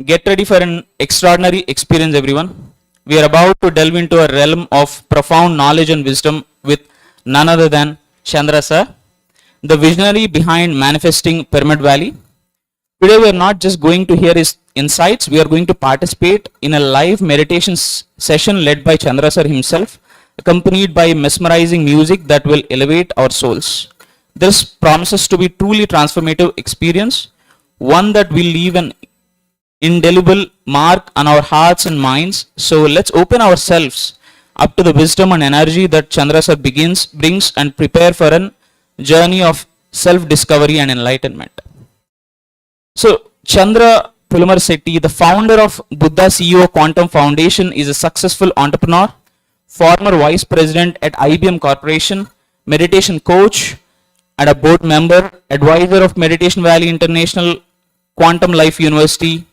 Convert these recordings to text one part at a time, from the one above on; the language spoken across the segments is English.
Get ready for an extraordinary experience, everyone. We are about to delve into a realm of profound knowledge and wisdom with none other than Chandra sir, the visionary behind manifesting Pyramid Valley. Today, we are not just going to hear his insights, we are going to participate in a live meditation session led by Chandra sir himself, accompanied by mesmerizing music that will elevate our souls. This promises to be truly transformative experience, one that will leave an indelible mark on our hearts and minds. So let's open ourselves up to the wisdom and energy that Chandra sir brings and prepare for a journey of self-discovery and enlightenment. So Chandra Pulamarasetti, the founder of Buddha CEO Quantum Foundation, is a successful entrepreneur, former vice president at IBM Corporation, meditation coach, and a board member, advisor of Meditation Valley International, Quantum Life University.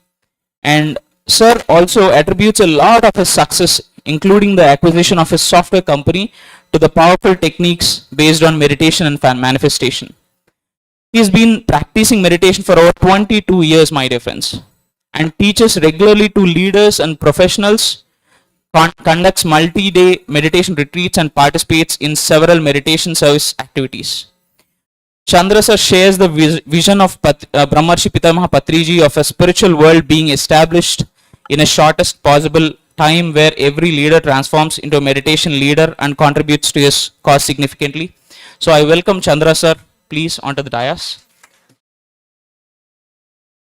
And sir also attributes a lot of his success, including the acquisition of his software company, to the powerful techniques based on meditation and manifestation. He's been practicing meditation for over 22 years, my dear friends, and teaches regularly to leaders and professionals, conducts multi-day meditation retreats, and participates in several meditation service activities. Chandra sir shares the vision of Brahmarshi Pitamaha Patriji of a spiritual world being established in a shortest possible time, where every leader transforms into a meditation leader and contributes to his cause significantly. So I welcome Chandra sir, please, onto the dais.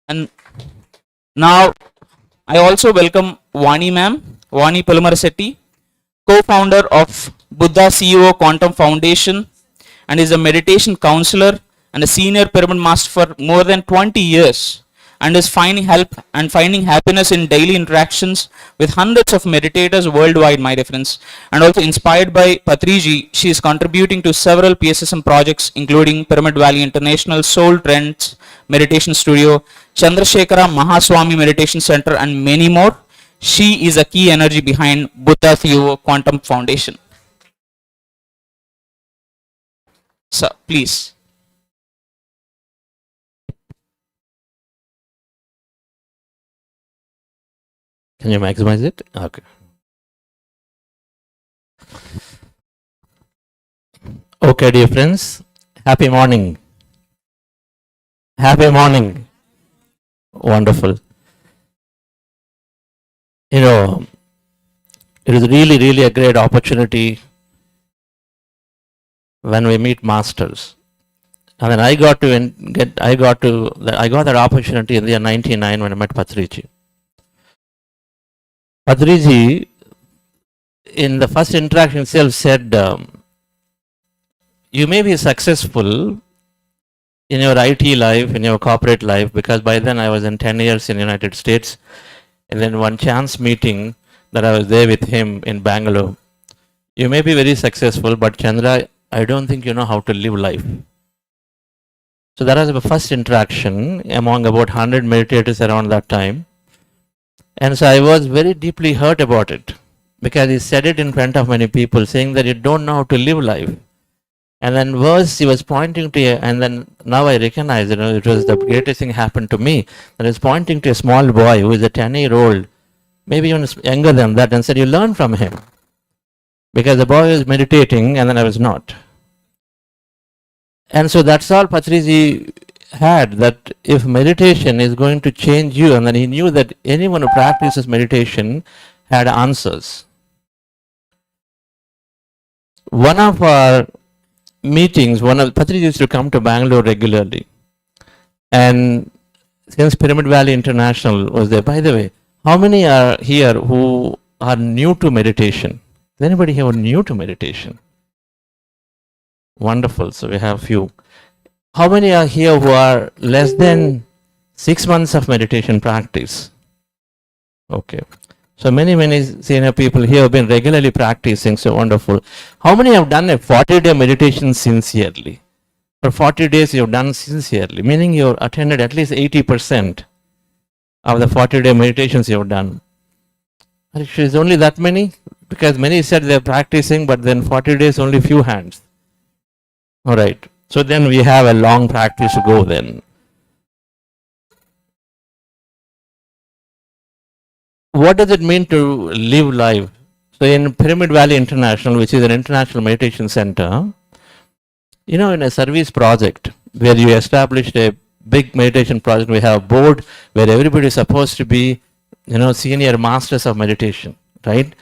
And now I also welcome Vani ma'am, Vani Pulamarasetti, co-founder of Buddha CEO Quantum Foundation, and is a meditation counselor and a senior pyramid master for more than 20 years, and is finding happiness in daily interactions with hundreds of meditators worldwide, my dear friends. And also inspired by Patriji, she is contributing to several PSSM projects, including Pyramid Valley International, Soul Trends Meditation Studio, Chandrasekhara Mahaswami Meditation Center, and many more. She is a key energy behind Buddha CEO Quantum Foundation. So, please. Can you maximize it? Okay. Okay, dear friends. Happy morning. Happy morning. Wonderful. You know, it is really a great opportunity when we meet masters. I mean, I got that opportunity in the year 99 when I met Patriji. Patriji, in the first interaction itself, said, you may be successful in your IT life, in your corporate life, because by then I was in 10 years in the United States. And then one chance meeting that I was there with him in Bangalore. You may be very successful, but Chandra, I don't think you know how to live life. So that was the first interaction among about 100 meditators around that time. And so I was very deeply hurt about it, because he said it in front of many people, saying that you don't know how to live life. And then worse, he was pointing to, and then now I recognize, it was the greatest thing happened to me, that he was pointing to a small boy who is a 10-year-old, maybe even younger than that, and said, you learn from him. Because the boy was meditating and then I was not. And so that's all Patriji had, that if meditation is going to change you, and then he knew that anyone who practices meditation had answers. One of our meetings, Patriji used to come to Bangalore regularly. And since Pyramid Valley International was there, by the way, how many are here who are new to meditation? Is anybody here new to meditation? Wonderful. So we have few. How many are here who are less than 6 months of meditation practice? Okay. So many senior people here have been regularly practicing. So wonderful. How many have done a 40-day meditation sincerely? For 40 days you have done sincerely, meaning you have attended at least 80% of the 40-day meditations you have done. Actually, it's only that many, because many said they're practicing, but then 40 days only few hands. All right. So then we have a long practice to go then. what does it mean to live life? So in Pyramid Valley International, which is an international meditation center, in a service project where you established a big meditation project, we have a board where everybody is supposed to be, senior masters of meditation, right?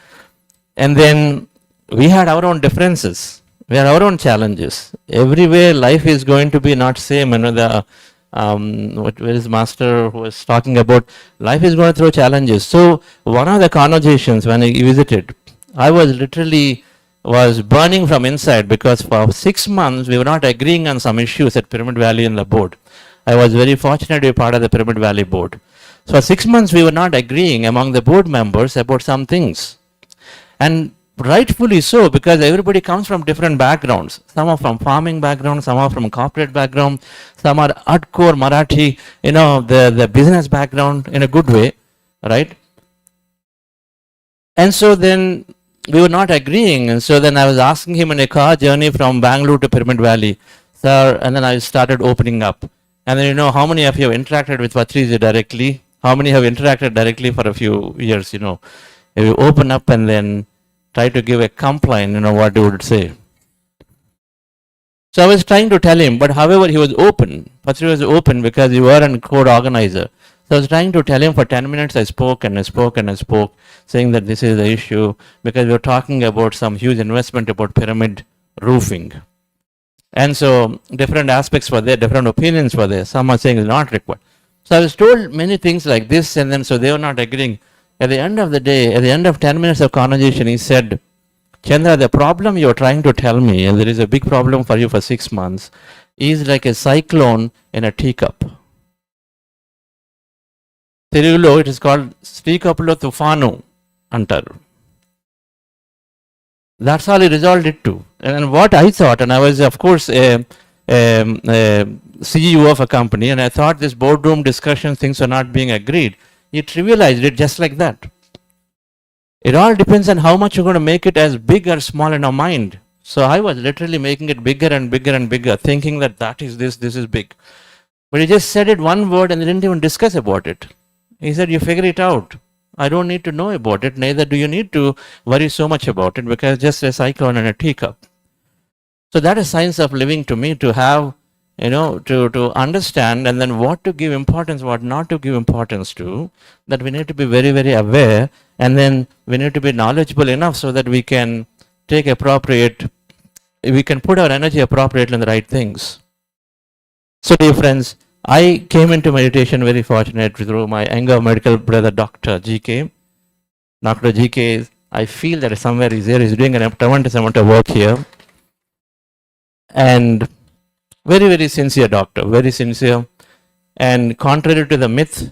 And then we had our own differences. We had our own challenges. Everywhere life is going to be not same. Where is Master who was talking about life is going to throw challenges. So one of the conversations when I visited, I was literally burning from inside because for 6 months we were not agreeing on some issues at Pyramid Valley in the board. I was very fortunate to be part of the Pyramid Valley board. So for 6 months we were not agreeing among the board members about some things. And rightfully so, because everybody comes from different backgrounds. Some are from farming background, some are from corporate background, some are hardcore Marathi, the business background in a good way, right? And so then we were not agreeing. And so then I was asking him in a car journey from Bangalore to Pyramid Valley, sir, and then I started opening up. And then, how many of you have interacted with Patriji directly? How many have interacted directly for a few years, If you open up and then try to give a complaint, what you would say. So I was trying to tell him, but however, he was open. Patriji was open because you were a code organizer. So I was trying to tell him for 10 minutes, I spoke, saying that this is the issue, because we were talking about some huge investment about pyramid roofing. And so different aspects were there, different opinions were there. Some are saying it's not required. So I was told many things like this, and then so they were not agreeing. At the end of the day, at the end of 10 minutes of conversation, he said, Chandra, the problem you're trying to tell me, and there is a big problem for you for 6 months, is like a cyclone in a teacup. Telugulo, it is called Srikapulo Tufanu antaru. That's all he resolved it to. And what I thought, and I was of course a CEO of a company, and I thought this boardroom discussion things are not being agreed. He trivialized it just like that. It all depends on how much you're going to make it as big or small in our mind. So I was literally making it bigger and bigger and bigger, thinking that is this is big. But he just said it one word and they didn't even discuss about it. He said, you figure it out. I don't need to know about it, neither do you need to worry so much about it, because just a cyclone and a teacup. So that is science of living to me, to have, to understand, and then what to give importance, what not to give importance to, that we need to be very, very aware, and then we need to be knowledgeable enough so that we can we can put our energy appropriately in the right things. So dear friends, I came into meditation very fortunate through my younger medical brother, Dr. GK. Dr. GK, I feel that somewhere he's there, he's doing a tremendous amount of work here. And very, very sincere doctor, very sincere. And contrary to the myth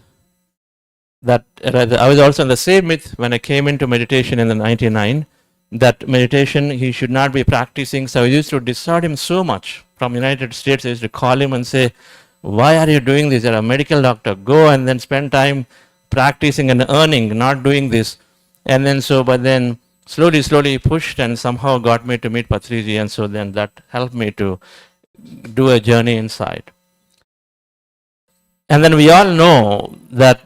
that I was also in the same myth when I came into meditation in the 99, that meditation he should not be practicing. So I used to dissort him so much from United States. I used to call him and say, why are you doing this? You're a medical doctor. Go and then spend time practicing and earning, not doing this. And then but then slowly he pushed and somehow got me to meet Patriji, and so then that helped me to do a journey inside. And then we all know that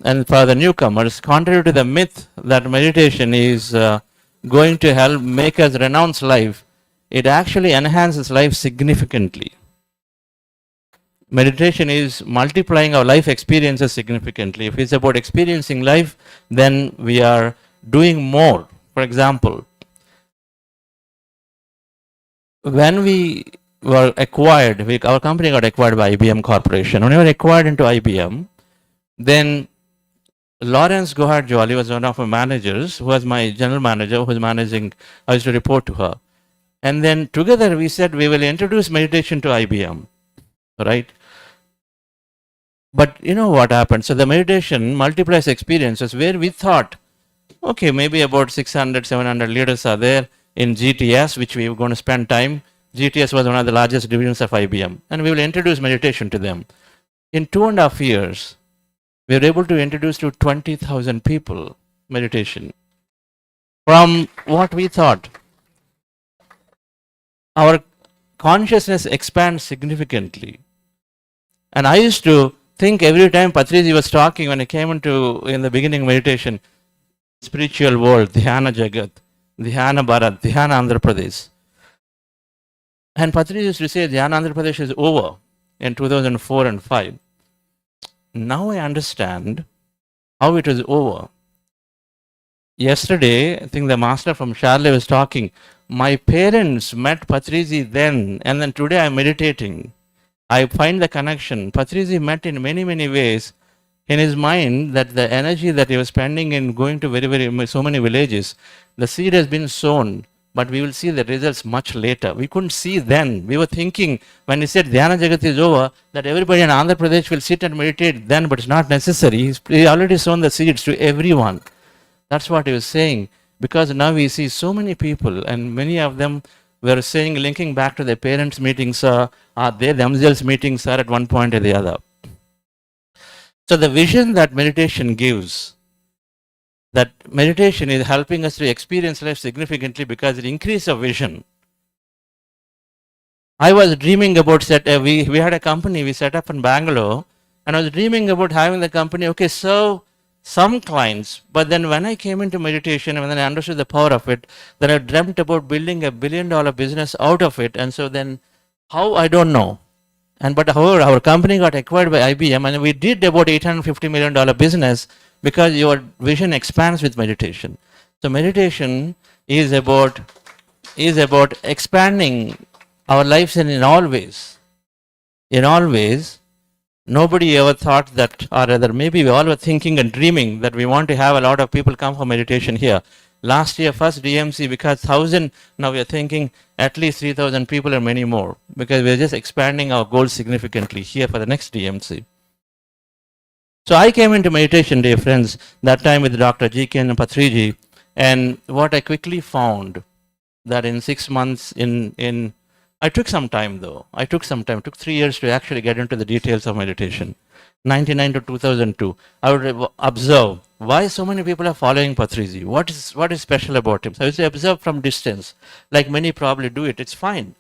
and for the newcomers, contrary to the myth that meditation is going to help make us renounce life, it actually enhances life significantly. Meditation is multiplying our life experiences significantly. If it's about experiencing life, then we are doing more. For example, when we were acquired, our company got acquired by IBM Corporation. When we were acquired into IBM, then Lawrence Gohard Jolly was one of my managers, who was my general manager, who was managing, I used to report to her. And then together we said we will introduce meditation to IBM, right? But you know what happened? So the meditation multiplies experiences where we thought, okay, maybe about 600, 700 leaders are there in GTS, which we were going to spend time. GTS was one of the largest divisions of IBM, and we will introduce meditation to them. In 2.5 years, we were able to introduce to 20,000 people meditation. From what we thought, our consciousness expands significantly. And I used to think every time Patriji was talking, when I came in the beginning meditation, spiritual world, Dhyana Jagat, Dhyana Bharat, Dhyana Andhra Pradesh. And Patriji used to say Dhyana Andhra Pradesh is over in 2004 and 5. Now I understand how it was over. Yesterday, I think the master from Charlotte was talking. My parents met Patriji then, and then today I'm meditating. I find the connection. Patriji met in many, many ways in his mind that the energy that he was spending in going to so many villages, the seed has been sown, but we will see the results much later. We couldn't see then. We were thinking when he said Dhyana Jagat is over, that everybody in Andhra Pradesh will sit and meditate then, but it's not necessary. He already sown the seeds to everyone. That's what he was saying. Because now we see so many people, and many of them were saying, linking back to their parents' meetings, are they themselves meetings are at one point or the other. So the vision that meditation gives, that meditation is helping us to experience life significantly because it increases our vision. I was dreaming about we had a company we set up in Bangalore, and I was dreaming about having the company, okay, so some clients, but then when I came into meditation and when I understood the power of it, then I dreamt about building $1 billion business out of it. And so then how, I don't know. But however, our company got acquired by IBM and we did about $850 million business because your vision expands with meditation. So meditation is about expanding our lives in all ways. In all ways. Nobody ever thought that, or rather maybe we all were thinking and dreaming that we want to have a lot of people come for meditation here. Last year, first DMC, because 1,000, now we are thinking at least 3,000 people and many more, because we are just expanding our goals significantly here for the next DMC. So I came into meditation, dear friends, that time with Dr. G.K. and Patriji, and what I quickly found that in 6 months I took some time though. I took 3 years to actually get into the details of meditation. 99 to 2002. I would observe why so many people are following Patriji. What is special about him? So I would say observe from distance, like many probably do it. It's fine.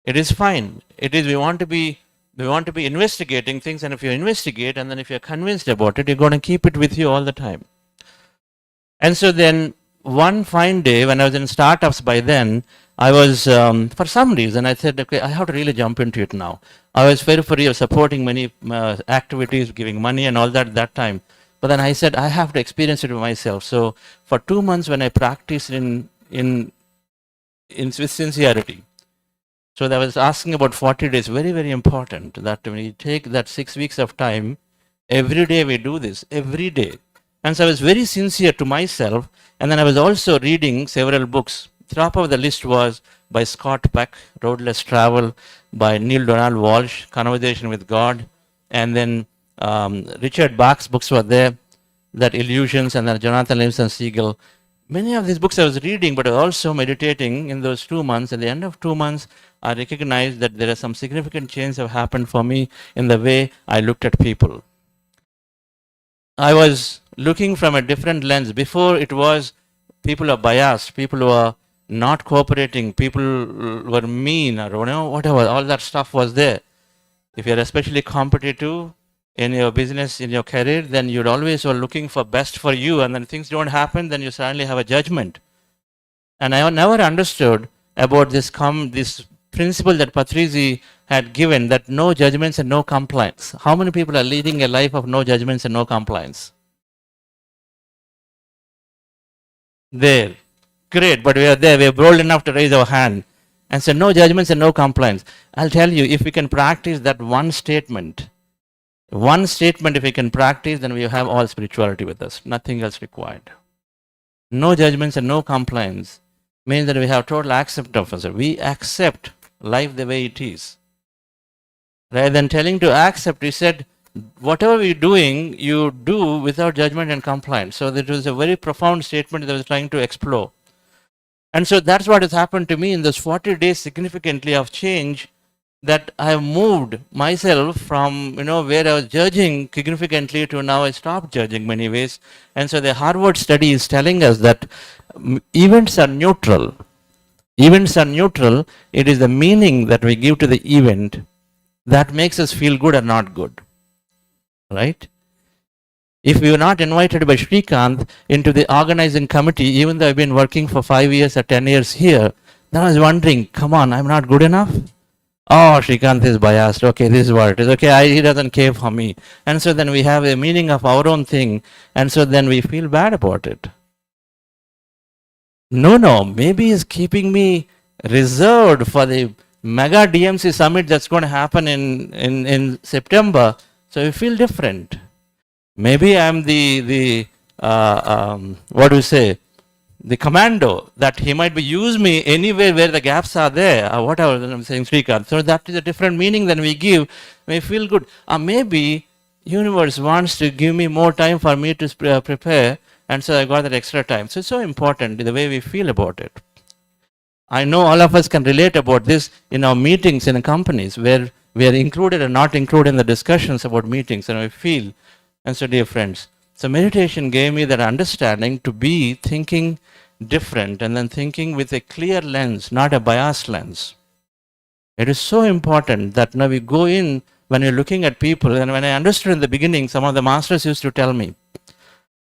It is fine. It is, we want to be investigating things, and if you investigate and then if you're convinced about it, you're going to keep it with you all the time. And so then one fine day when I was in startups by then, I was, for some reason, I said, okay, I have to really jump into it now. I was very free of supporting many activities, giving money and all that at that time. But then I said, I have to experience it myself. So for 2 months when I practiced with sincerity, so I was asking about 40 days, very, very important that when you take that 6 weeks of time, every day we do this, every day. And so I was very sincere to myself. And then I was also reading several books. Top of the list was by Scott Peck, Road Less Travel, by Neil Donald Walsh, Conversation with God, and then Richard Bach's books were there, that Illusions, and then Jonathan Livingston Seagull. Many of these books I was reading, but also meditating in those 2 months. At the end of 2 months, I recognized that there are some significant changes have happened for me in the way I looked at people. I was looking from a different lens. Before it was people are biased, people who are not cooperating, people were mean, or whatever, all that stuff was there. If you're especially competitive in your business, in your career, then you're always looking for best for you, and then things don't happen, then you suddenly have a judgment. And I never understood about this principle that Patriji had given, that no judgments and no compliance. How many people are leading a life of no judgments and no compliance? There. Great, but we are there. We are bold enough to raise our hand and say no judgments and no compliance. I'll tell you, if we can practice that one statement, if we can practice, then we have all spirituality with us. Nothing else required. No judgments and no compliance means that we have total acceptance of us. We accept life the way it is. Rather than telling to accept, he said, whatever we're doing, you do without judgment and compliance. So that was a very profound statement that I was trying to explore. And so that's what has happened to me in those 40 days significantly of change, that I have moved myself from, where I was judging significantly to now I stopped judging many ways. And so the Harvard study is telling us that events are neutral. Events are neutral. It is the meaning that we give to the event that makes us feel good or not good. Right? If we were not invited by Srikanth into the organizing committee, even though I've been working for 5 years or 10 years here, then I was wondering, come on, I'm not good enough? Oh, Srikanth is biased. Okay, this is what it is. Okay, he doesn't care for me. And so then we have a meaning of our own thing. And so then we feel bad about it. No, maybe he's keeping me reserved for the mega DMC summit that's going to happen in September. So we feel different. Maybe I'm the what do you say, the commando, that he might be use me anywhere where the gaps are there, or whatever I'm saying, Srikanth. So that is a different meaning than we give. We feel good. Or maybe universe wants to give me more time for me to prepare, and so I got that extra time. So it's so important the way we feel about it. I know all of us can relate about this in our meetings in companies where we are included and not included in the discussions about meetings, and we feel. And so, dear friends, so meditation gave me that understanding to be thinking different and then thinking with a clear lens, not a biased lens. It is so important that now we go in when you're looking at people, and when I understood in the beginning, some of the masters used to tell me,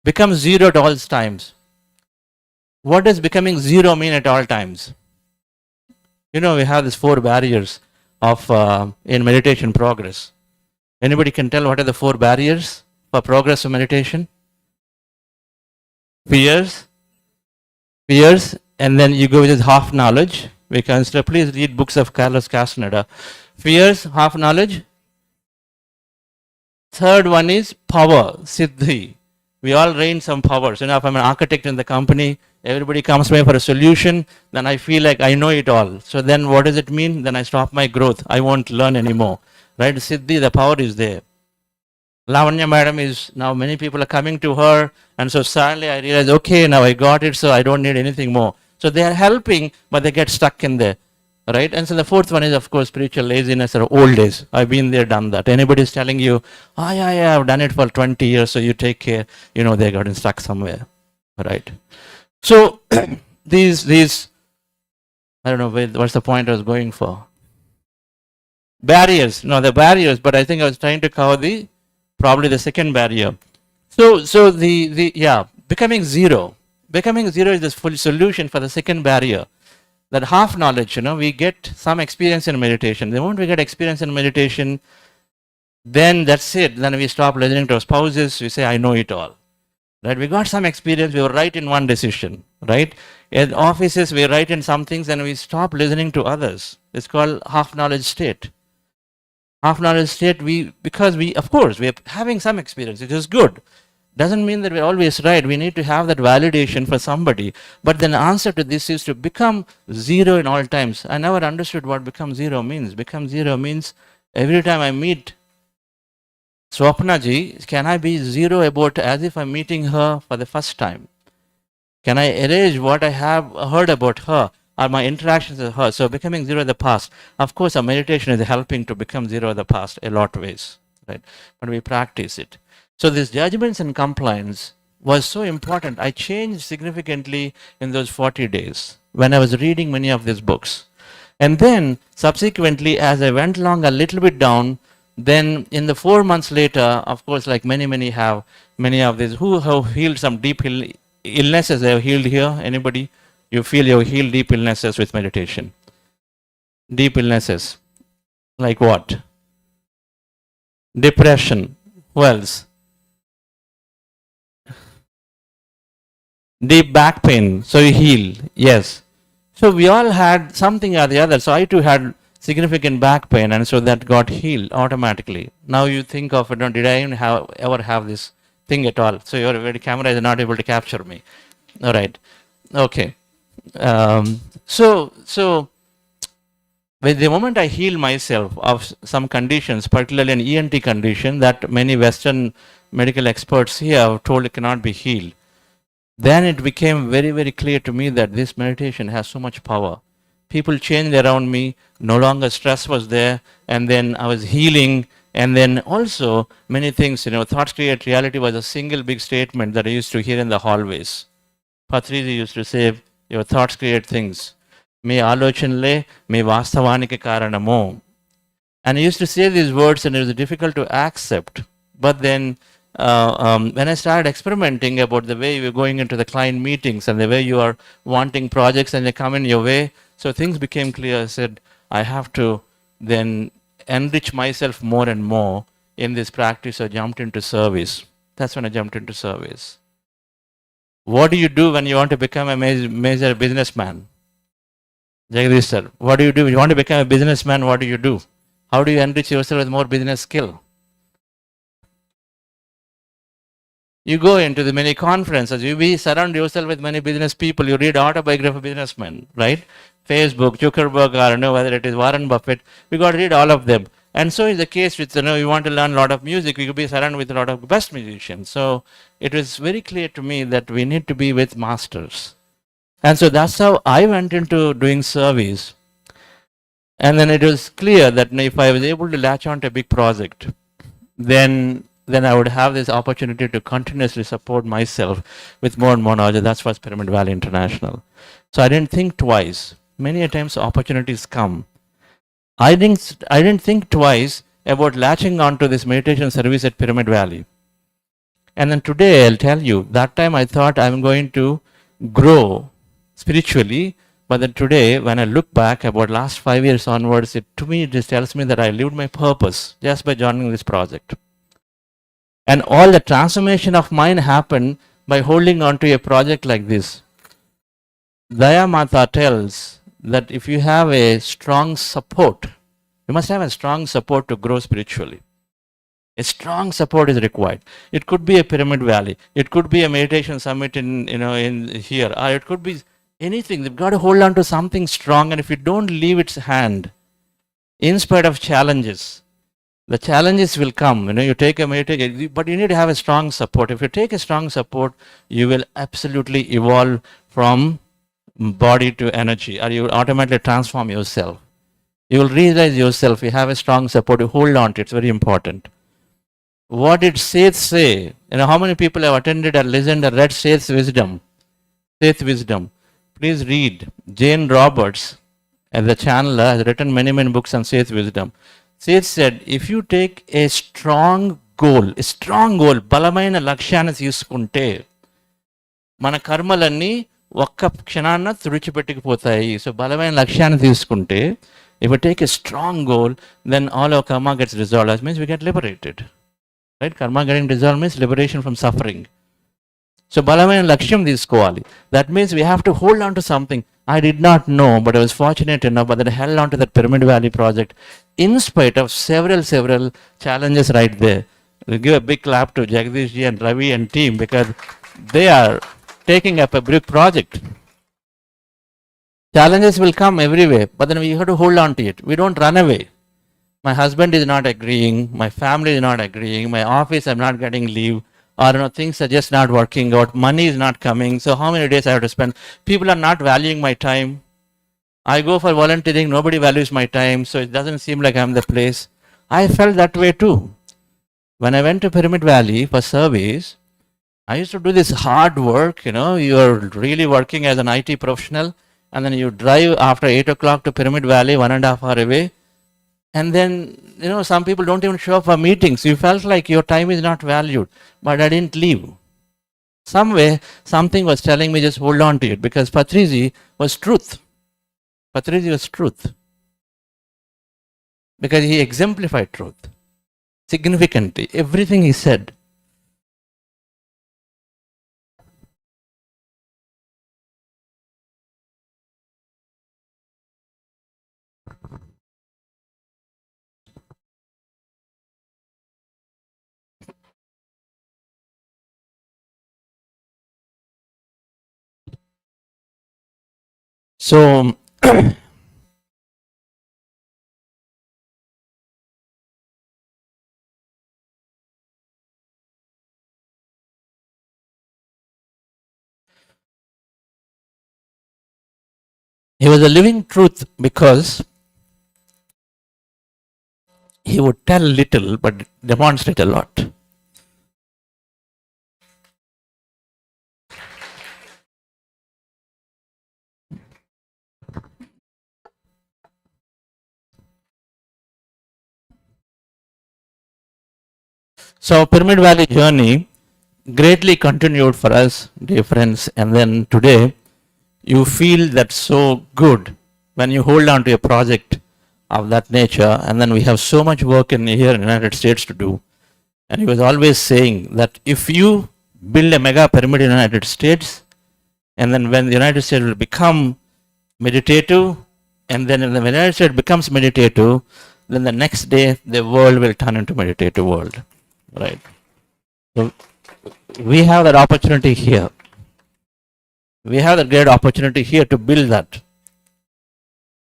become zero at all times. What does becoming zero mean at all times? You know, we have these 4 barriers of in meditation progress. Anybody can tell what are the 4 barriers for progress of meditation? Fears, and then you go with this half knowledge. We consider, please read books of Carlos Castaneda. Fears, half knowledge. Third one is power, siddhi. We all reign some powers. You know, if I'm an architect in the company, everybody comes to me for a solution, then I feel like I know it all. So then what does it mean? Then I stop my growth. I won't learn anymore. Right? Siddhi, the power is there. Lavanya madam is, now many people are coming to her, and so suddenly I realize, okay, now I got it, so I don't need anything more. So they are helping, but they get stuck in there, right? And so the fourth one is, of course, spiritual laziness or old days. I've been there, done that. Anybody is telling you, oh, yeah, I've done it for 20 years, so you take care, you know, they got stuck somewhere, right? So these, I don't know, what's the point I was going for? Barriers, no, the barriers, but I think I was trying to cover probably the second barrier. So becoming zero. Becoming zero is the full solution for the second barrier. That half knowledge, you know, we get some experience in meditation. The moment we get experience in meditation, then that's it. Then we stop listening to our spouses. We say, I know it all. Right? We got some experience. We were right in one decision. Right? In offices, we write in some things and we stop listening to others. It's called half knowledge state. Half knowledge state, because of course, we are having some experience, it is good. Doesn't mean that we're always right. We need to have that validation for somebody. But then the answer to this is to become zero in all times. I never understood what become zero means. Become zero means every time I meet Swapna ji, can I be zero about as if I'm meeting her for the first time? Can I erase what I have heard about her? Or my interactions with her. So becoming zero in the past. Of course, our meditation is helping to become zero in the past a lot of ways, right? But we practice it. So these judgments and compliance was so important. I changed significantly in those 40 days when I was reading many of these books. And then subsequently, as I went along a little bit down, then in the 4 months later, of course, like many of these who have healed some deep illnesses, they have healed here. Anybody? You feel you heal deep illnesses with meditation. Deep illnesses. Like what? Depression. Who else? Deep back pain. So you heal. Yes. So we all had something or the other. So I too had significant back pain, and so that got healed automatically. Now you think of it, did I even ever have this thing at all? So your camera is not able to capture me. All right. Okay. So with the moment I heal myself of some conditions, particularly an ENT condition that many Western medical experts here have told it cannot be healed, then it became very, very clear to me that this meditation has so much power. People changed around me, no longer stress was there, and then I was healing, and then also many things, thoughts create reality was a single big statement that I used to hear in the hallways. Patriji used to say, your thoughts create things. Me alochanle, me vastavanike karanamo. And I used to say these words and it was difficult to accept. But then when I started experimenting about the way you're going into the client meetings and the way you are wanting projects and they come in your way, so things became clear. I said, I have to then enrich myself more and more in this practice. I jumped into service. That's when I jumped into service. What do you do when you want to become a major businessman? Jagdish sir, what do you do? You want to become a businessman, what do you do? How do you enrich yourself with more business skill? You go into the many conferences, you surround yourself with many business people, you read autobiography of businessmen, right? Facebook, Zuckerberg, or I don't know whether it is Warren Buffett, we got to read all of them. And so is the case with, you want to learn a lot of music, we could be surrounded with a lot of best musicians. So it was very clear to me that we need to be with masters. And so that's how I went into doing service. And then it was clear that if I was able to latch on to a big project, then I would have this opportunity to continuously support myself with more and more knowledge. That's what's Pyramid Valley International. So I didn't think twice. Many a times opportunities come. I didn't think twice about latching onto this meditation service at Pyramid Valley. And then today I'll tell you, that time I thought I'm going to grow spiritually, but then today when I look back about last 5 years onwards, to me it just tells me that I lived my purpose just by joining this project. And all the transformation of mind happened by holding on to a project like this. Daya Mata tells that if you have a strong support, you must have a strong support to grow spiritually. A strong support is required. It could be a Pyramid Valley. It could be a meditation summit in here, or it could be anything. They've got to hold on to something strong, and if you don't leave its hand, in spite of challenges, the challenges will come. You take a meditation, but you need to have a strong support. If you take a strong support, you will absolutely evolve from body to energy, or you will automatically transform yourself. You will realize yourself. You have a strong support. You hold on to it. It's very important. What did Seth say? How many people have attended or listened or read Seth's wisdom? Seth wisdom. Please read. Jane Roberts, the channeler, has written many books on Seth wisdom. Seth said, if you take a strong goal, బలమైన లక్ష్యాన్ని తీసుకుంటే మన కర్మలన్నీ ఒక్క క్షణాన్న తుడిచిపెట్టుకుపోతాయి. So బలమైన లక్ష్యాన్ని తీసుకుంటే, if we take a strong goal, then all our karma gets resolved. That means we get liberated. Right? Karma getting resolved means liberation from suffering. So బలమైన లక్ష్యం తీసుకోవాలి. That means we have to hold on to something. I did not know, but I was fortunate enough that I held on to that Pyramid Valley project in spite of several challenges right there. We'll give a big clap to Jagdish ji and Ravi and team because they are taking up a big project. Challenges will come everywhere, but then we have to hold on to it. We don't run away. My husband is not agreeing, my family is not agreeing, my office I'm not getting leave, or things are just not working out, money is not coming, so how many days I have to spend? People are not valuing my time. I go for volunteering, nobody values my time, so it doesn't seem like I'm the place. I felt that way too. When I went to Pyramid Valley for service, I used to do this hard work, you're really working as an IT professional, and then you drive after 8 o'clock to Pyramid Valley, 1.5 hours away, and then, some people don't even show up for meetings. You felt like your time is not valued, but I didn't leave. Somewhere, something was telling me just hold on to it because Patriji was truth. Patriji was truth. Because he exemplified truth significantly. Everything he said. So, he was a living truth because he would tell little but demonstrate a lot. So our Pyramid Valley journey greatly continued for us, dear friends, and then today you feel that so good when you hold on to a project of that nature, and then we have so much work in here in the United States to do. And he was always saying that if you build a mega pyramid in the United States, and then when the United States will become meditative, and then when the United States becomes meditative, then the next day the world will turn into meditative world, right? So we have that opportunity here. We have that great opportunity here to build that.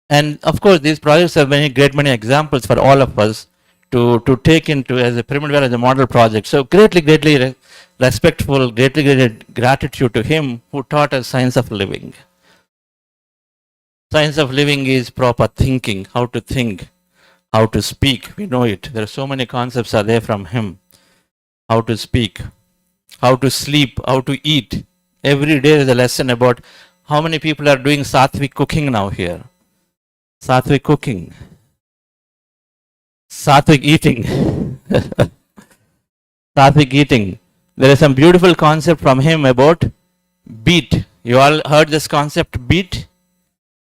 And of course, these projects have many examples for all of us to take into as a Pyramid Valley as a model project. So greatly respectful, greatly gratitude to him who taught us science of living. Science of living is proper thinking, how to think, how to speak. We know it. There are so many concepts are there from him. How to speak, how to sleep, how to eat. Every day is a lesson about how many people are doing sattvic cooking now here. Sattvic cooking. Sattvic eating. Sattvic eating. There is some beautiful concept from him about beat. You all heard this concept, beat?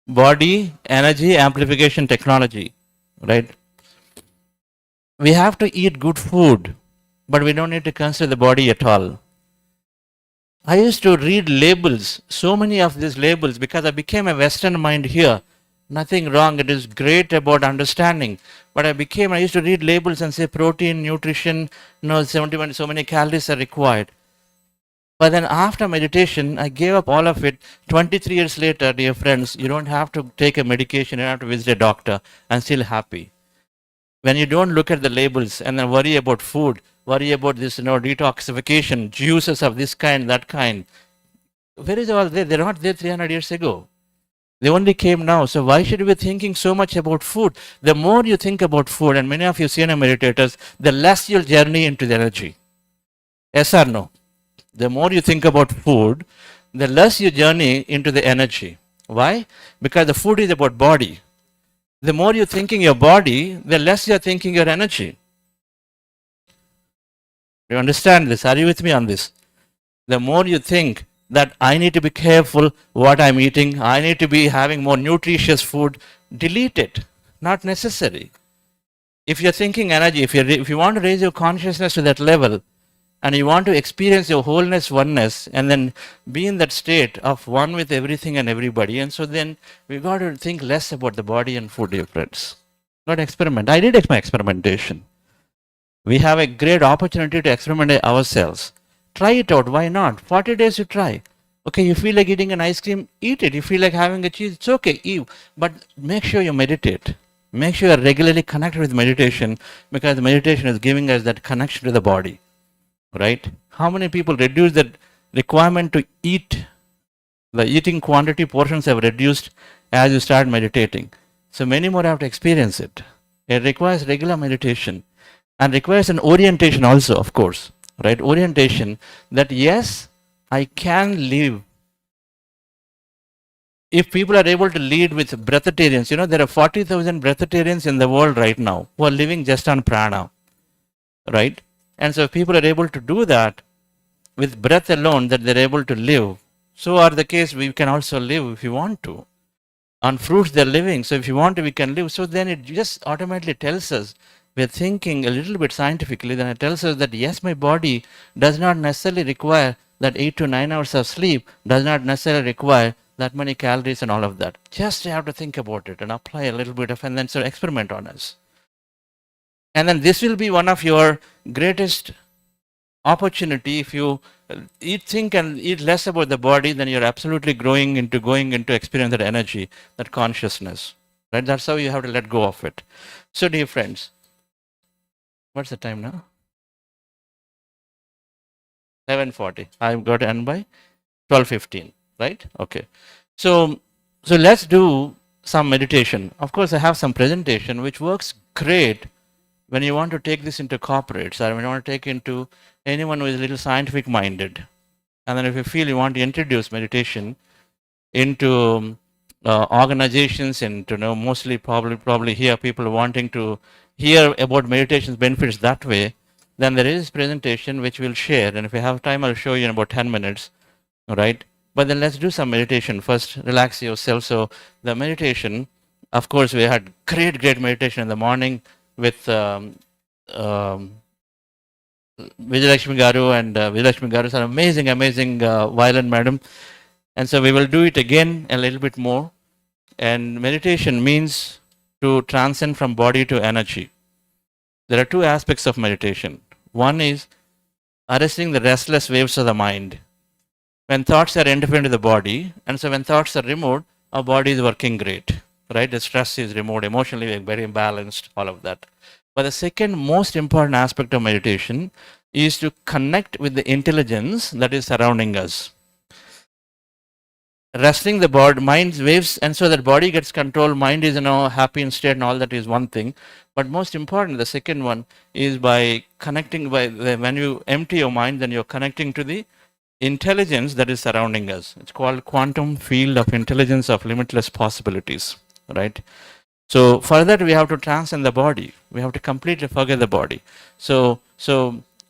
Body, energy, amplification technology, right? We have to eat good food, but we don't need to consider the body at all. I used to read labels, so many of these labels, because I became a Western mind here. Nothing wrong, it is great about understanding. But I used to read labels and say protein, nutrition, 71, so many calories are required. But then after meditation, I gave up all of it. 23 years later, dear friends, you don't have to take a medication, you don't have to visit a doctor and still happy. When you don't look at the labels and then worry about food, worry about this, detoxification, juices of this kind, that kind. Where is all there? They're not there 300 years ago. They only came now. So why should we be thinking so much about food? The more you think about food, and many of you senior meditators, the less you'll journey into the energy. Yes or no? The more you think about food, the less you journey into the energy. Why? Because the food is about body. The more you're thinking your body, the less you're thinking your energy. You understand this? Are you with me on this? The more you think that I need to be careful what I'm eating, I need to be having more nutritious food, delete it. Not necessary. If you're thinking energy, if you want to raise your consciousness to that level, and you want to experience your wholeness, oneness, and then be in that state of one with everything and everybody, and so then we got to think less about the body and food, dear friends. Not experiment. I did my experimentation. We have a great opportunity to experiment ourselves. Try it out. Why not? 40 days you try. Okay, you feel like eating an ice cream, eat it. You feel like having a cheese, it's okay, eat. But make sure you meditate. Make sure you're regularly connected with meditation, because the meditation is giving us that connection to the body. Right? How many people reduce the requirement to eat? The eating quantity portions have reduced as you start meditating. So many more have to experience it. It requires regular meditation and requires an orientation also, of course. Right? Orientation that yes, I can live. If people are able to lead with breatharians, there are 40,000 breatharians in the world right now who are living just on prana. Right? And so if people are able to do that with breath alone, that they're able to live. So are the case we can also live if you want to. On fruits they're living. So if you want to, we can live. So then it just automatically tells us, we're thinking a little bit scientifically, then it tells us that yes, my body does not necessarily require that 8 to 9 hours of sleep, does not necessarily require that many calories and all of that. Just have to think about it and apply a little bit of, and then so experiment on us. And then this will be one of your greatest opportunity. If you think and eat less about the body, then you're absolutely going into experience that energy, that consciousness. Right? That's how you have to let go of it. So dear friends, what's the time now? 11:40. I've got to end by 12:15. Right? Okay. So let's do some meditation. Of course, I have some presentation which works great when you want to take this into corporates, or when you want to take into anyone who is a little scientific minded. And then if you feel you want to introduce meditation into organizations, and to know mostly probably here people wanting to hear about meditation's benefits that way, Then there is presentation which we'll share, and if we have time, I'll show you in about 10 minutes. All right. But then let's do some meditation first. Relax yourself. So the meditation, of course, we had great meditation in the morning with Vijayalakshmi Garu, and Vijayalakshmi Garu is an amazing violin madam. And so we will do it again a little bit more. And meditation means to transcend from body to energy. There are two aspects of meditation. One is arresting the restless waves of the mind. When thoughts are interfering with the body, and so when thoughts are removed, our body is working great, right? The stress is removed, emotionally we're very balanced, all of that. But the second most important aspect of meditation is to connect with the intelligence that is surrounding us. Resting the body, mind's waves, and so that body gets control, mind is happy in state and all that is one thing. But most important, the second one is by connecting, when you empty your mind, then you're connecting to the intelligence that is surrounding us. It's called quantum field of intelligence of limitless possibilities, right? So for that we have to transcend the body. We have to completely forget the body. So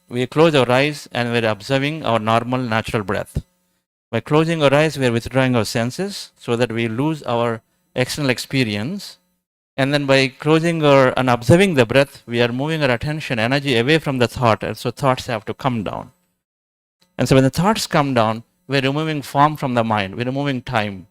we close our eyes and we're observing our normal natural breath. By closing our eyes, we are withdrawing our senses so that we lose our external experience. And then by closing and observing the breath, we are moving our attention, energy away from the thought. And so thoughts have to come down. And so when the thoughts come down, we're removing form from the mind. We're removing time.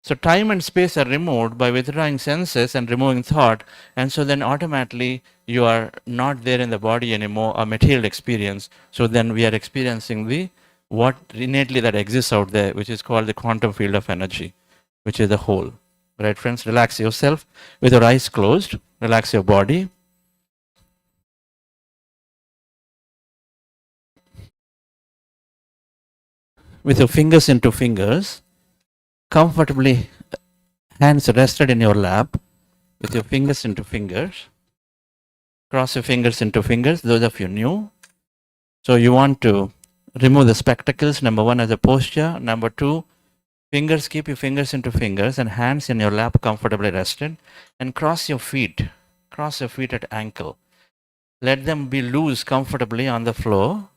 So time and space are removed by withdrawing senses and removing thought. And so then automatically you are not there in the body anymore, a material experience. So then we are experiencing what innately that exists out there, which is called the quantum field of energy, which is the whole. Right, friends? Relax yourself with your eyes closed. Relax your body. With your fingers into fingers, comfortably, hands rested in your lap, with your fingers into fingers. Cross your fingers into fingers, those of you new. So you want to remove the spectacles, number one, as a posture. Number two, keep your fingers into fingers and hands in your lap comfortably rested. And cross your feet at ankle. Let them be loose comfortably on the floor.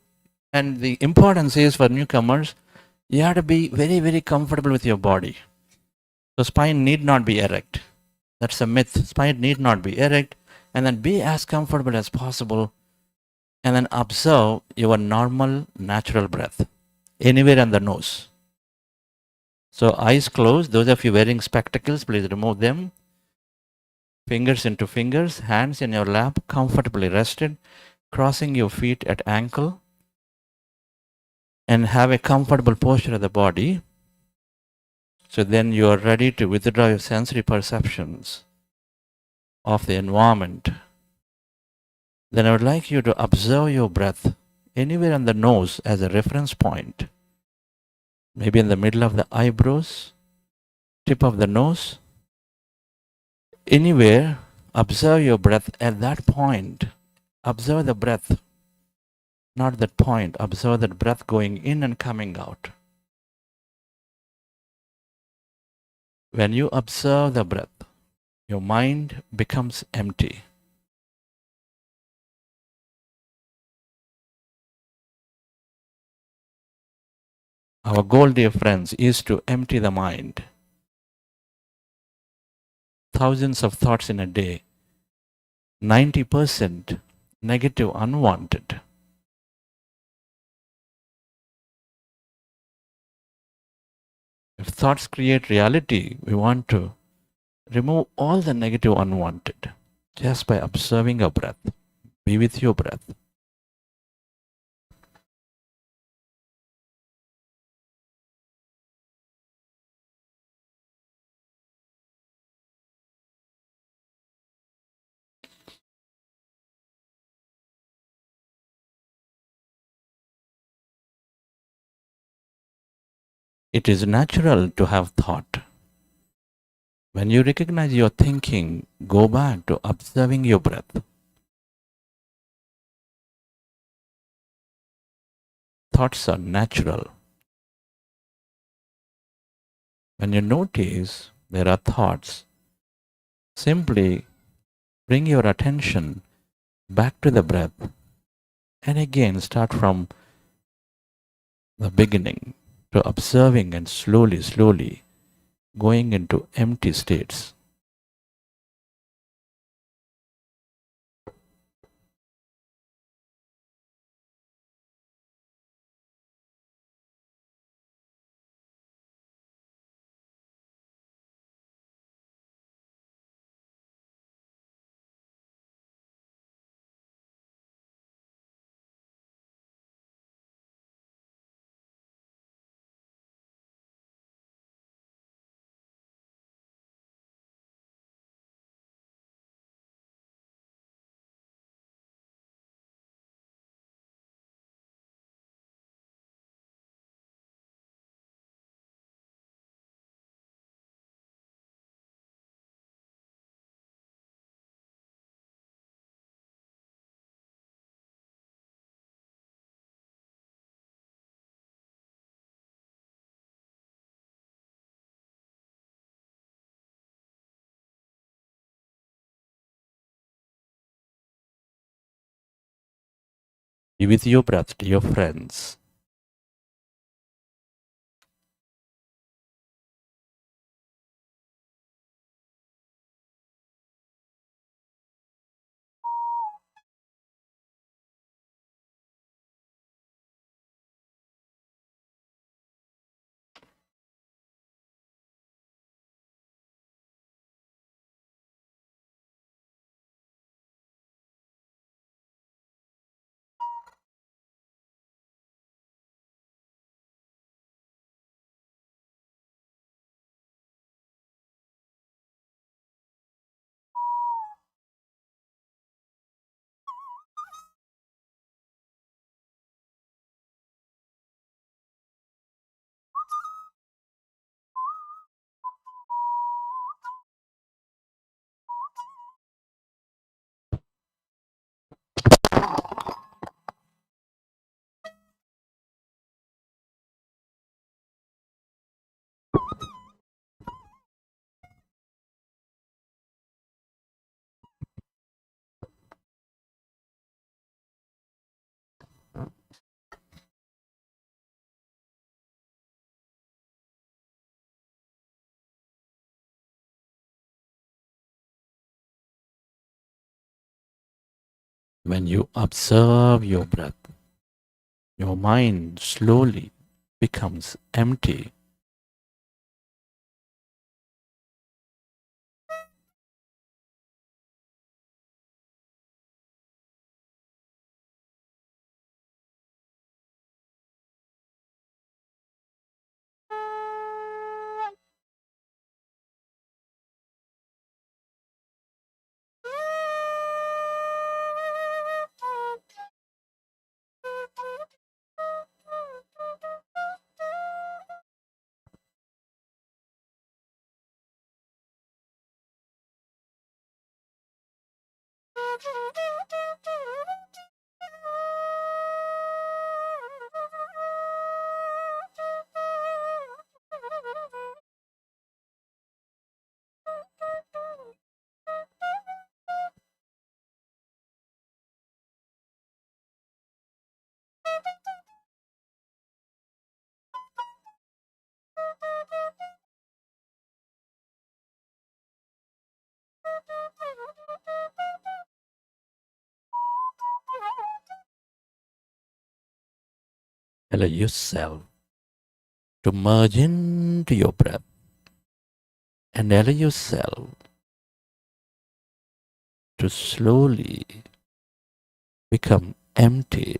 And the importance is for newcomers, you have to be very comfortable with your body. So spine need not be erect. That's a myth. Spine need not be erect. And then be as comfortable as possible. And then observe your normal, natural breath. Anywhere on the nose. So eyes closed. Those of you wearing spectacles, please remove them. Fingers into fingers. Hands in your lap, comfortably rested. Crossing your feet at ankle. And have a comfortable posture of the body. So then you are ready to withdraw your sensory perceptions of the environment. Then I would like you to observe your breath anywhere on the nose as a reference point. Maybe in the middle of the eyebrows, tip of the nose. Anywhere, observe your breath at that point. Observe the breath, not that point. Observe that breath going in and coming out. When you observe the breath, your mind becomes empty. Our goal, dear friends, is to empty the mind. Thousands of thoughts in a day, 90% negative, unwanted. If thoughts create reality, we want to remove all the negative, unwanted just by observing your breath. Be with your breath. It is natural to have thought. When you recognize your thinking, go back to observing your breath. Thoughts are natural. When you notice there are thoughts, simply bring your attention back to the breath And again, start from the beginning to observing and slowly, slowly going into empty states. Be with your breath, dear friends. When you observe your breath, your mind slowly becomes empty. Allow yourself to merge into your breath and allow yourself to slowly become empty.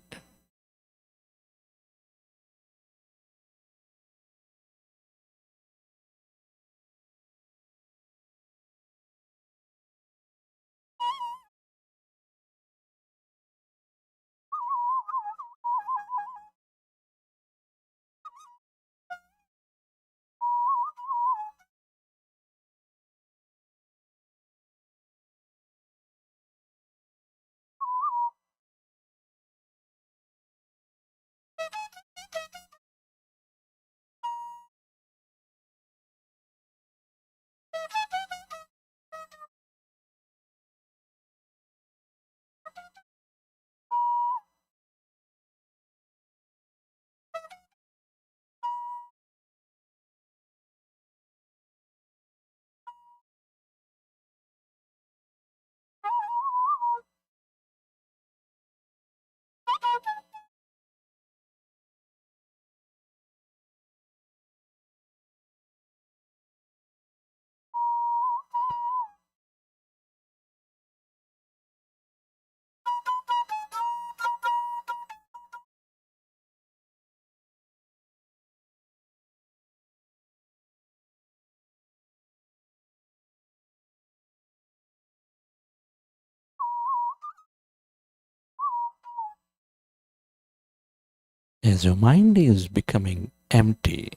As your mind is becoming empty,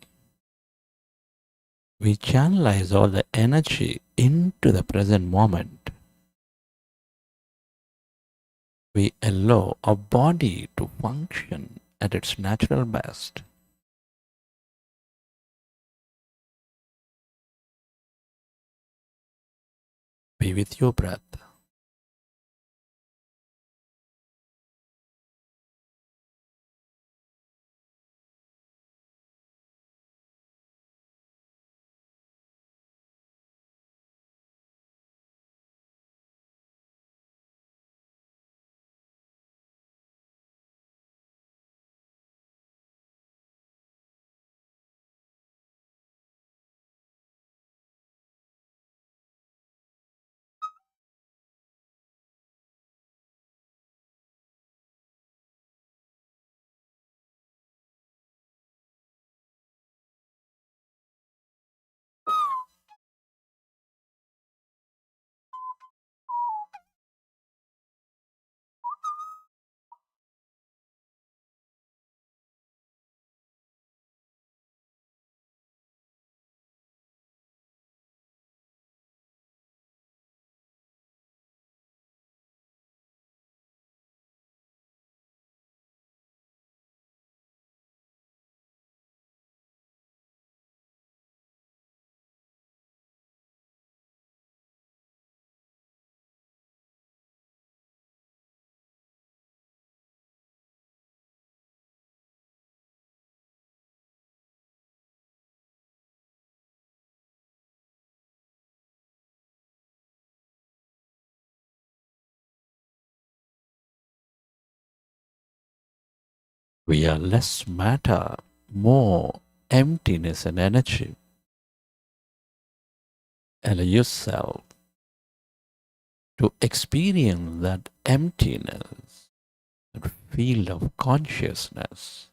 we channelize all the energy into the present moment. We allow our body to function at its natural best. Be with your breath. We are less matter, more emptiness and energy. Allow yourself to experience that emptiness, that field of consciousness.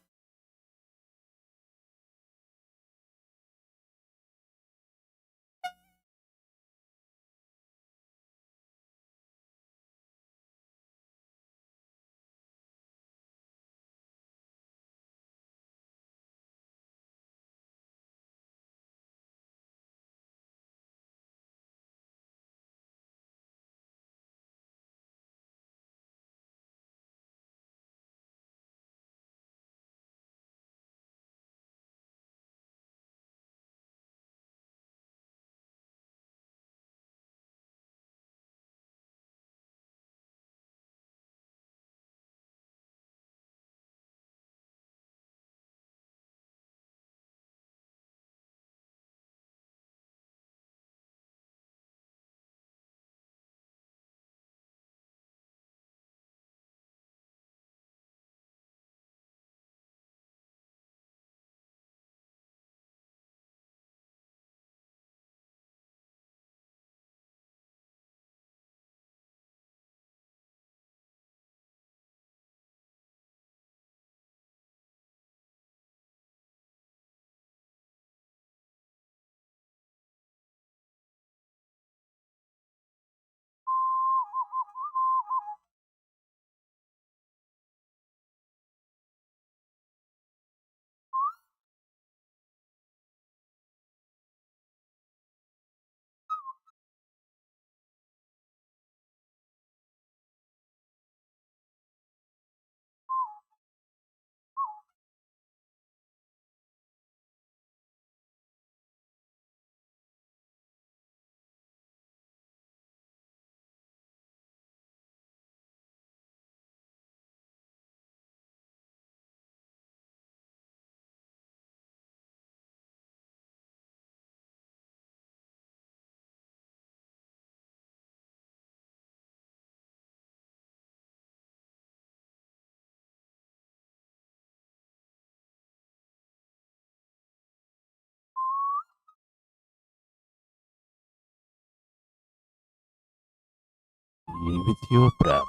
Be with your breath.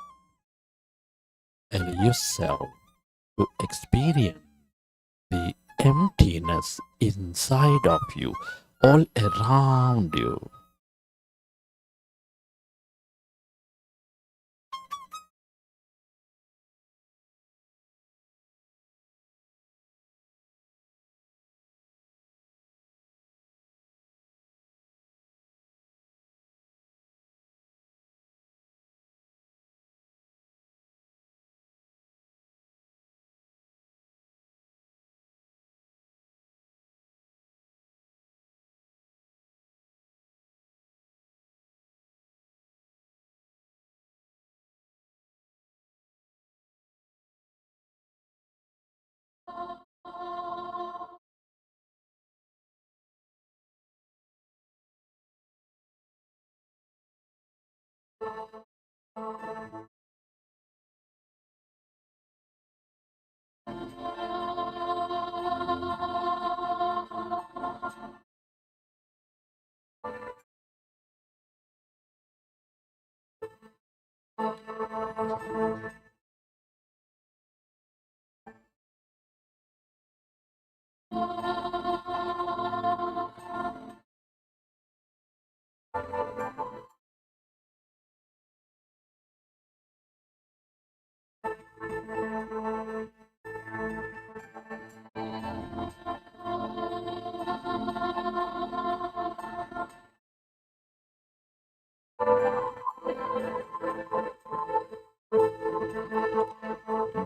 Allow yourself to experience the emptiness inside of you, all around you.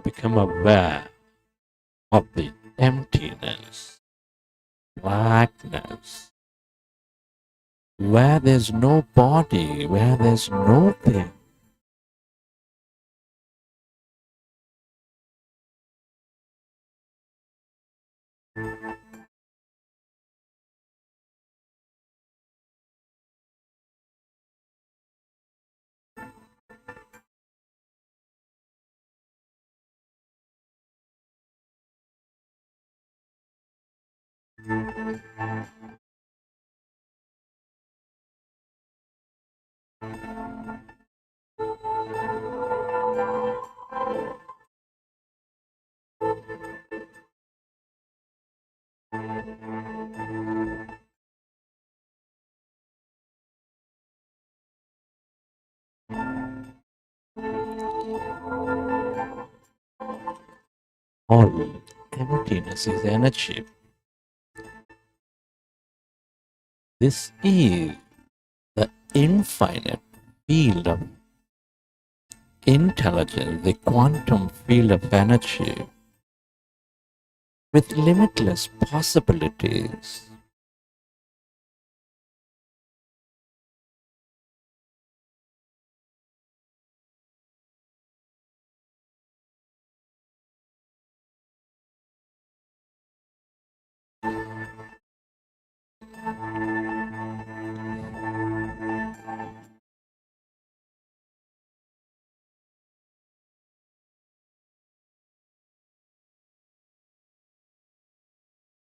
Become aware of the emptiness, blackness, where there's no body, where there's no thing. All emptiness is energy. This is the infinite field of intelligence, the quantum field of energy with limitless possibilities.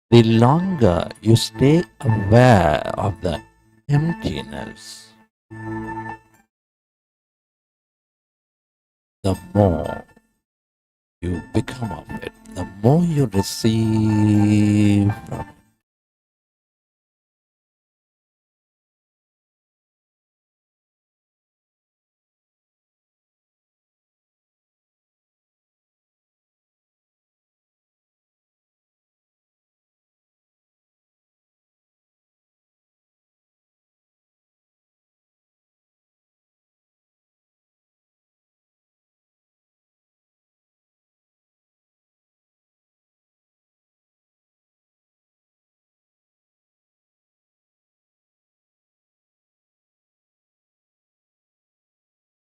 The longer you stay aware of the emptiness, the more you become of it, the more you receive from it.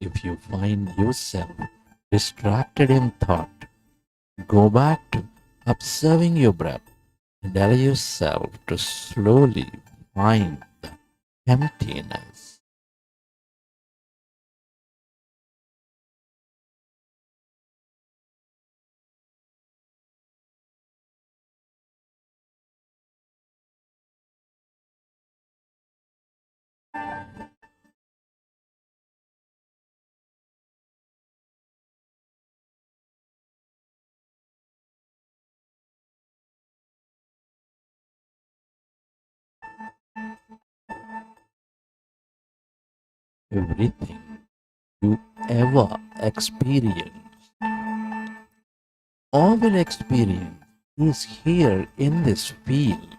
If you find yourself distracted in thought, go back to observing your breath and allow yourself to slowly find the emptiness. Everything you ever experience or will experience is here in this field.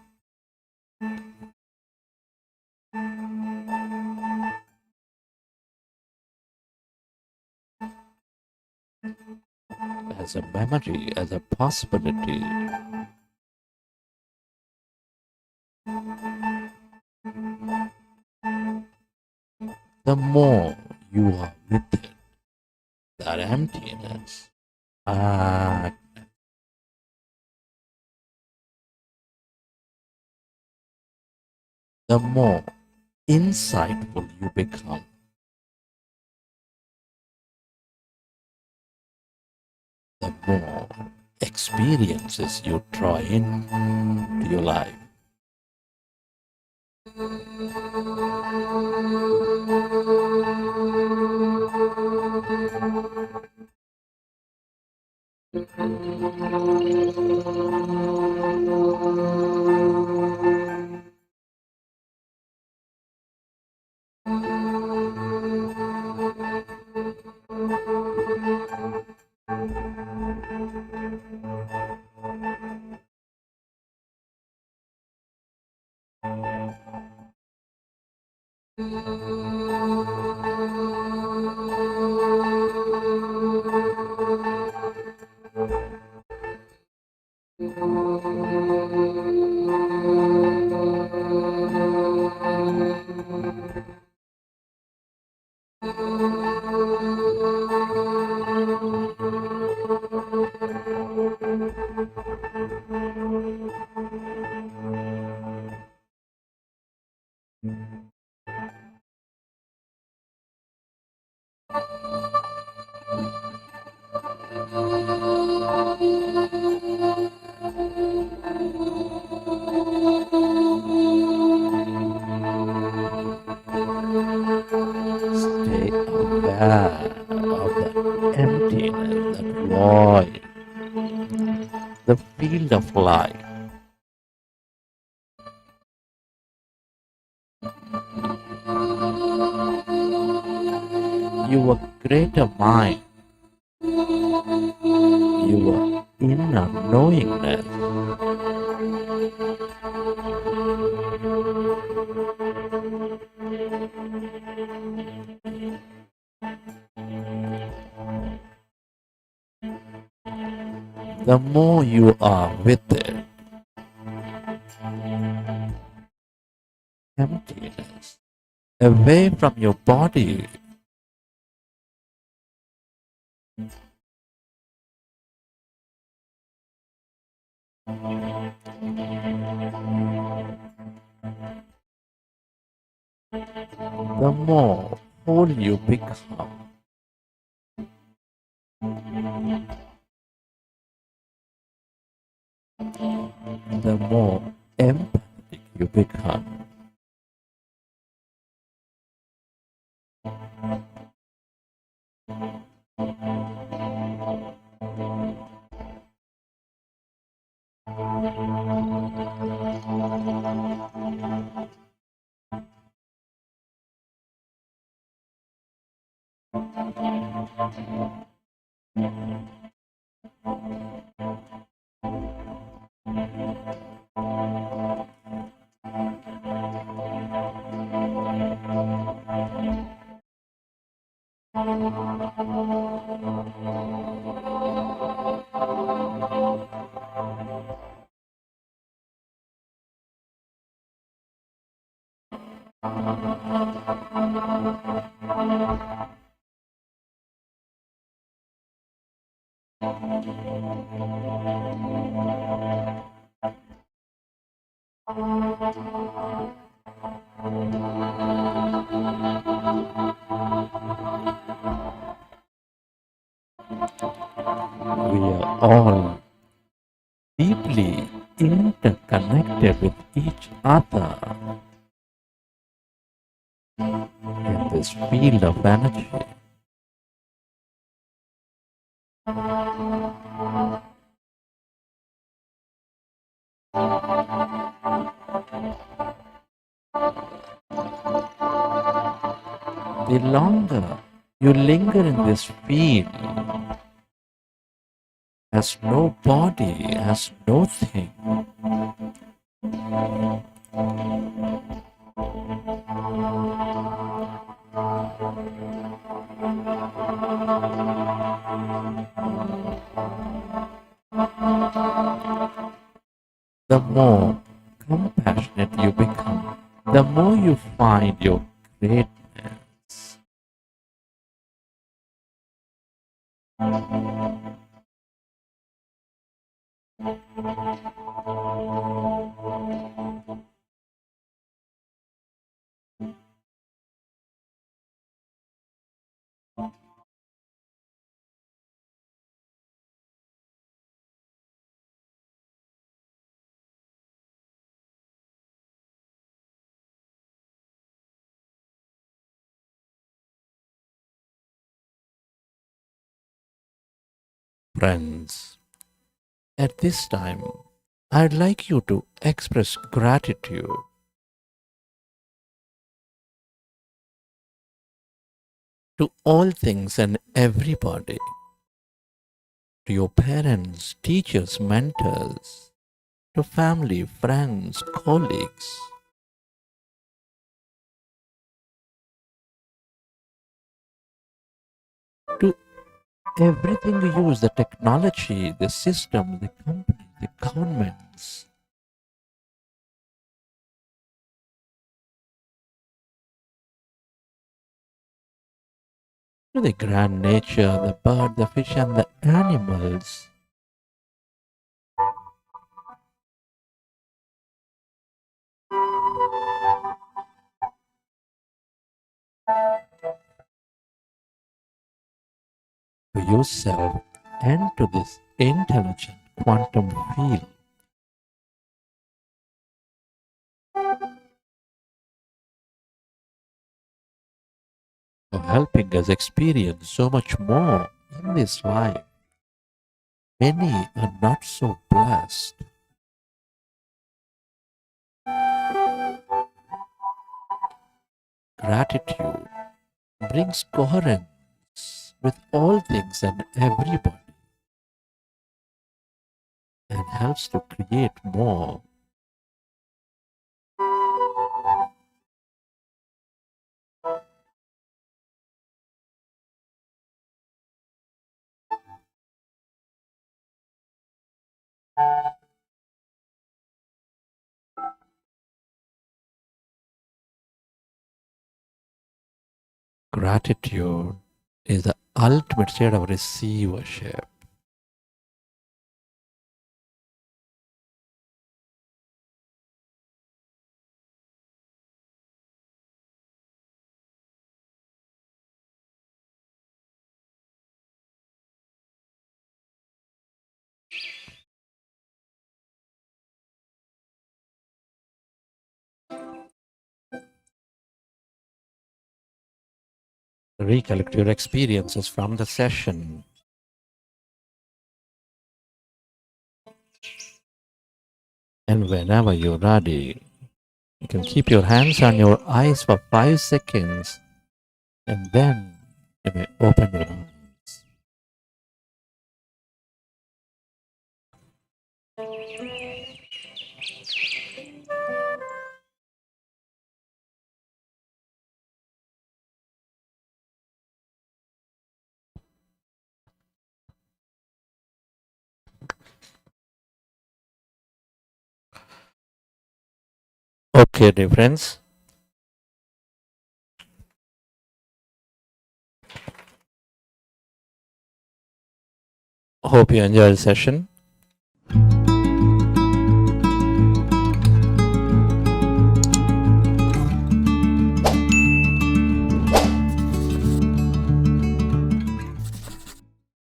As a memory, as a possibility. The more you are with it, that emptiness, ah, the more insightful you become. the more experiences you draw into your life. Stay aware of the emptiness, that void, the field of light. Your greater mind, your inner knowingness. The more you are with it, emptiness, away from your body, the more whole you become. The more empathic you become. We are all deeply interconnected with each other in this field of energy. The longer you linger in this field, has no body, has no thing, the more compassionate you become, the more you find your greatness. Friends, at this time, I'd like you to express gratitude to all things and everybody, to your parents, teachers, mentors, to family, friends, colleagues, to everything you use, the technology, the system, the company, the governments, to the grand nature, the bird, the fish, and the animals. To yourself and to this intelligent quantum field for helping us experience so much more in this life. Many are not so blessed. Gratitude brings coherence with all things and everybody and helps to create more. Gratitude is the ultimate state of receivership. Recollect your experiences from the session. And whenever you're ready, you can keep your hands on your eyes for 5 seconds and then you may open your eyes. Okay, dear friends. Hope you enjoyed the session.